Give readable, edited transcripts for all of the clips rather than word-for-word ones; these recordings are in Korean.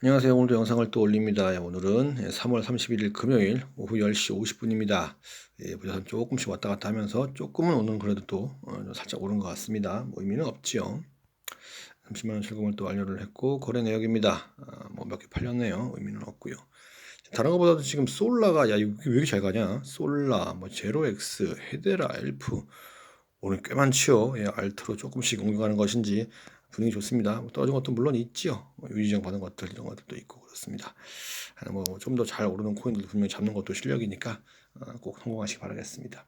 안녕하세요. 오늘도 영상을 또 올립니다. 오늘은 3월 31일 금요일 오후 10시 50분입니다. 보자선 조금씩 왔다 갔다 하면서 조금은 오늘 그래도 또 살짝 오른 것 같습니다. 뭐 의미는 없지요. 30만 원 출금을 또 완료를 했고 거래 내역입니다. 뭐 몇 개 팔렸네요. 의미는 없고요. 다른 것보다도 지금 솔라가 야 이거 왜 이렇게 잘 가냐? 솔라, 뭐 제로엑스, 헤데라, 엘프 오늘 꽤 많지요. 알트로 조금씩 옮겨가는 것인지 분위기 좋습니다. 뭐 떨어진 것도 물론 있지요. 유지정 받은 것들 이런 것들도 있고 그렇습니다. 뭐 좀 더 잘 오르는 코인들 분명히 잡는 것도 실력이니까 꼭 성공하시기 바라겠습니다.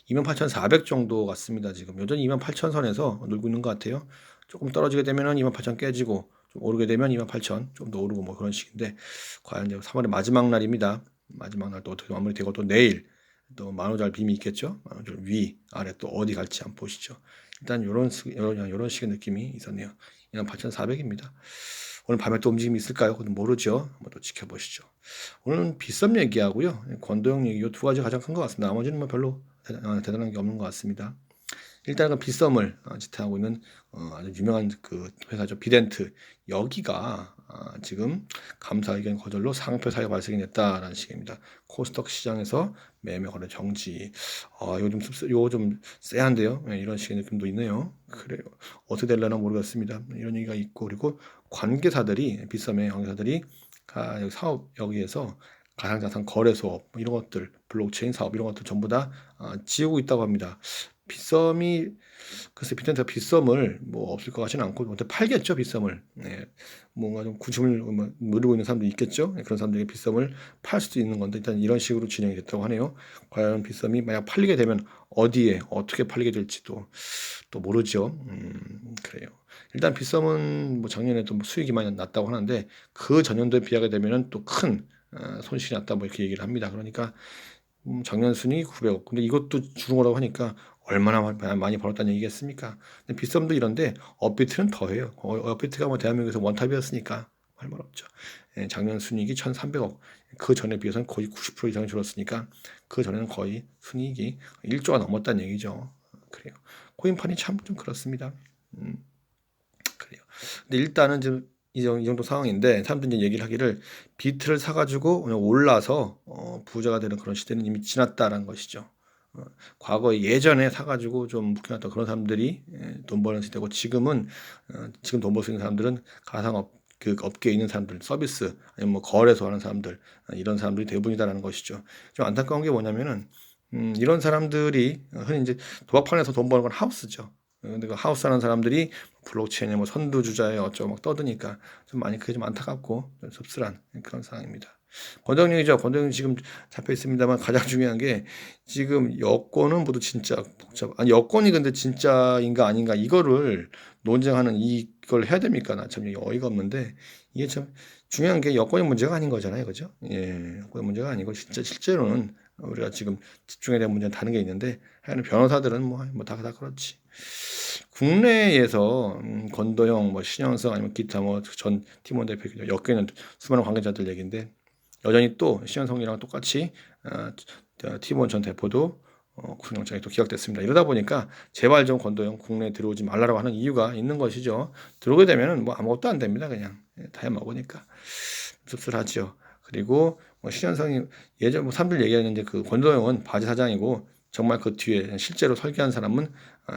28,400 정도 같습니다. 지금 여전히 28,000선에서 놀고 있는 것 같아요. 조금 떨어지게 되면은 28,000 깨지고 좀 오르게 되면 28,000 좀 더 오르고 뭐 그런 식인데 과연 이제 3월의 마지막 날입니다. 마지막 날 또 어떻게 마무리되고 또 내일 또 만호잘 빔이 있겠죠. 만호잘 위 아래 또 어디 갈지 한번 보시죠. 일단 이런 식의 느낌이 있었네요. 28,400입니다. 오늘 밤에 또 움직임이 있을까요? 그건 모르죠. 한번 또 지켜보시죠. 오늘은 빗썸 얘기하고요. 권도형 얘기 이 두 가지 가장 큰 것 같습니다. 나머지는 뭐 별로 대단한 게 없는 것 같습니다. 일단 그 빗썸을 지탱하고 있는 아주 유명한 그 회사죠. 비덴트. 여기가 지금 감사 의견 거절로 상표 사유 발생이 됐다라는 식입니다. 코스닥 시장에서 매매 거래 정지. 이거 좀 쎄한데요. 이런 식의 느낌도 있네요. 그래요. 어떻게 될려나 모르겠습니다. 이런 얘기가 있고 그리고 관계사들이 빗썸의 관계사들이 사업 여기에서 가상자산 거래소 뭐 이런 것들 블록체인 사업 이런 것들 전부 다 지우고 있다고 합니다. 빗썸이 글쎄 빗썸 빗썸을 뭐 없을 것 같지는 않고 어떻게 팔겠죠 빗썸을. 네. 뭔가 좀 구심을 뭐 누리고 있는 사람도 있겠죠. 네, 그런 사람들에게 빗썸을 팔 수도 있는 건데 일단 이런 식으로 진행이 됐다고 하네요. 과연 빗썸이 만약 팔리게 되면 어디에 어떻게 팔리게 될지도 또 모르죠. 그래요. 일단 빗썸은 뭐 작년에도 뭐 수익이 많이 났다고 하는데 그 전년도에 비하게 되면은 또 큰 손실이 났다 뭐 이렇게 얘기를 합니다. 그러니까 작년 순이익 900억. 근데 이것도 주는 거라고 하니까 얼마나 많이 벌었다는 얘기겠습니까? 근데 빗썸도 이런데 업비트는 더해요. 업비트가 뭐 대한민국에서 원탑이었으니까 할 말 없죠. 작년 순이익이 1,300억. 그 전에 비해서는 거의 90% 이상이 줄었으니까 그 전에는 거의 순이익이 1조가 넘었다는 얘기죠. 그래요. 코인판이 참 좀 그렇습니다. 음, 그래요. 근데 일단은 지금 이 정도 상황인데 사람들이 이제 얘기를 하기를 비트를 사가지고 그냥 올라서 부자가 되는 그런 시대는 이미 지났다라는 것이죠. 어, 과거에 예전에 사가지고 좀 묵혀놨던 그런 사람들이 돈 버는 시대고 지금은 지금 돈 벌 수 있는 사람들은 가상업 그 업계에 있는 사람들 서비스 아니면 뭐 거래소 하는 사람들 이런 사람들이 대부분이다라는 것이죠. 좀 안타까운 게 뭐냐면은 이런 사람들이 흔히 이제 도박판에서 돈 버는 건 하우스죠. 근데 그 하우스 하는 사람들이 블록체인에 뭐 선두주자에 어쩌고 막 떠드니까 좀 많이 그게 좀 안타깝고 좀 씁쓸한 그런 상황입니다. 권정영이죠. 권정영 지금 잡혀 있습니다만 가장 중요한 게 지금 여권은 모두 진짜 아니 여권이 근데 진짜인가 아닌가 이거를 논쟁하는 이걸 해야 됩니까? 나 참 어이가 없는데 이게 참 중요한 게 여권이 문제가 아닌 거잖아요, 그죠? 예, 여권이 문제가 아니고 진짜 실제로는 우리가 지금 집중해야 될 문제는 다른 게 있는데 하여간 변호사들은 다 그렇지. 국내에서 권도형, 뭐 신영석 아니면 기타 뭐 전 팀원 대표 엮여있는 수많은 관계자들 얘기인데 여전히 또 신영석이랑 똑같이 팀원 전 대표도 구속영장이 또 기각됐습니다. 이러다 보니까 제발 좀 권도형 국내에 들어오지 말라고 하는 이유가 있는 것이죠. 들어오게 되면은 뭐 아무것도 안 됩니다. 그냥 다 해먹으니까 씁쓸하지요. 그리고 뭐 신현성이 예전 뭐 사람들 얘기하는데 그 권도영은 바지 사장이고 정말 그 뒤에 실제로 설계한 사람은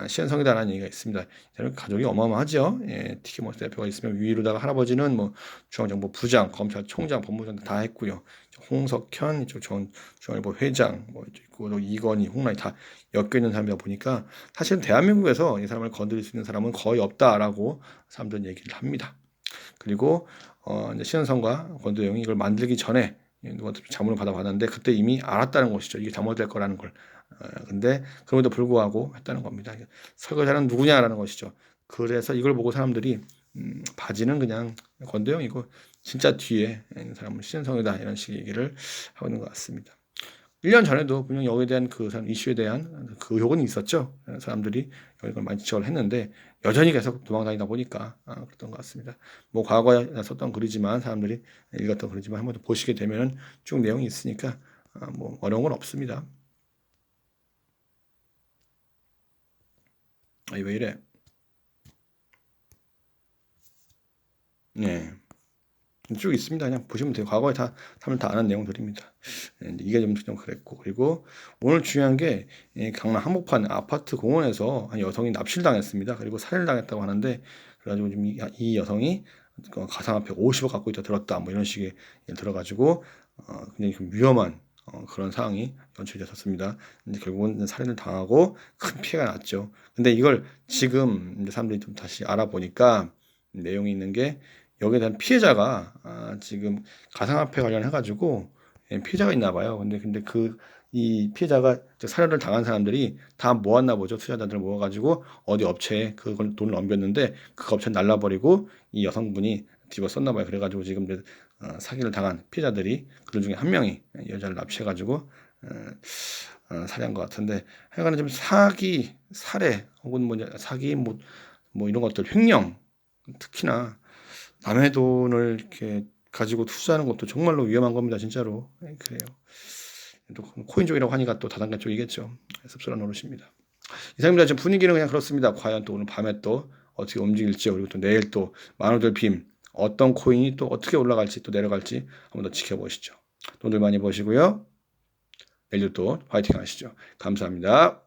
신현성이다라는 얘기가 있습니다. 저는 가족이 어마어마하죠. 예, 티켓모스 대표가 있으면 위로다가 할아버지는 뭐 중앙정보부장, 검찰총장, 법무장 다 했고요. 홍석현, 이쪽 중앙일보 회장, 뭐 있고 또 이건희, 홍란이 다 엮여 있는 사람이다 보니까 사실 대한민국에서 이 사람을 건드릴 수 있는 사람은 거의 없다라고 사람들은 얘기를 합니다. 그리고 이제 신현성과 권도영이 이걸 만들기 전에 누가 자문을 받아봤는데 그때 이미 알았다는 것이죠. 이게 잘못될 거라는 걸. 근데 그럼에도 불구하고 했다는 겁니다. 설거지하는 누구냐라는 것이죠. 그래서 이걸 보고 사람들이 바지는 그냥 권도영이고 진짜 뒤에 있는 사람은 신현성이다 이런 식의 얘기를 하고 있는 것 같습니다. 1년 전에도 분명 여기에 대한 그 이슈에 대한 그 의혹은 있었죠. 사람들이 이걸 많이 지적을 했는데 여전히 계속 도망다니다 보니까 그랬던 것 같습니다. 뭐 과거에 썼던 글이지만 사람들이 읽었던 글이지만 한번 보시게 되면은 쭉 내용이 있으니까 뭐 어려운 건 없습니다. 아니 왜 이래? 네. 쭉 있습니다. 그냥 보시면 돼요. 과거에 다 사람들 다 아는 내용들입니다. 이게 좀 그랬고, 그리고 오늘 중요한 게 강남 한복판 아파트 공원에서 한 여성이 납치를 당했습니다. 그리고 살해를 당했다고 하는데, 그래가지고 지금 이 여성이 가상화폐 50억 갖고 있다 들었다 뭐 이런 식의 들어가지고 굉장히 좀 위험한 그런 상황이 연출이 됐었습니다. 이제 결국은 살인을 당하고 큰 피해가 났죠. 근데 이걸 지금 이제 사람들이 좀 다시 알아보니까 내용이 있는 게, 여기에 대한 피해자가 지금 가상화폐 관련해가지고 피해자가 있나 봐요. 근데 이 피해자가 살해를 당한 사람들이 다 모았나 보죠. 투자자들 모아가지고 어디 업체에 그걸 돈을 넘겼는데 그 업체 날라버리고 이 여성분이 뒤집어 썼나 봐요. 그래가지고 지금 사기를 당한 피해자들이 그런 중에 한 명이 여자를 납치해가지고 살해한 것 같은데, 하여간에 좀 사기, 살해 혹은 사기 뭐 이런 것들, 횡령, 특히나 남의 돈을 이렇게 가지고 투자하는 것도 정말로 위험한 겁니다. 진짜로. 그래요. 또 코인 쪽이라고 하니까 또 다단계 쪽이겠죠. 씁쓸한 노릇입니다. 이상입니다. 지금 분위기는 그냥 그렇습니다. 과연 또 오늘 밤에 또 어떻게 움직일지, 그리고 또 내일 또 만원들 빔 어떤 코인이 또 어떻게 올라갈지 또 내려갈지 한번 더 지켜보시죠. 돈들 많이 버시고요. 내일도 또 화이팅 하시죠. 감사합니다.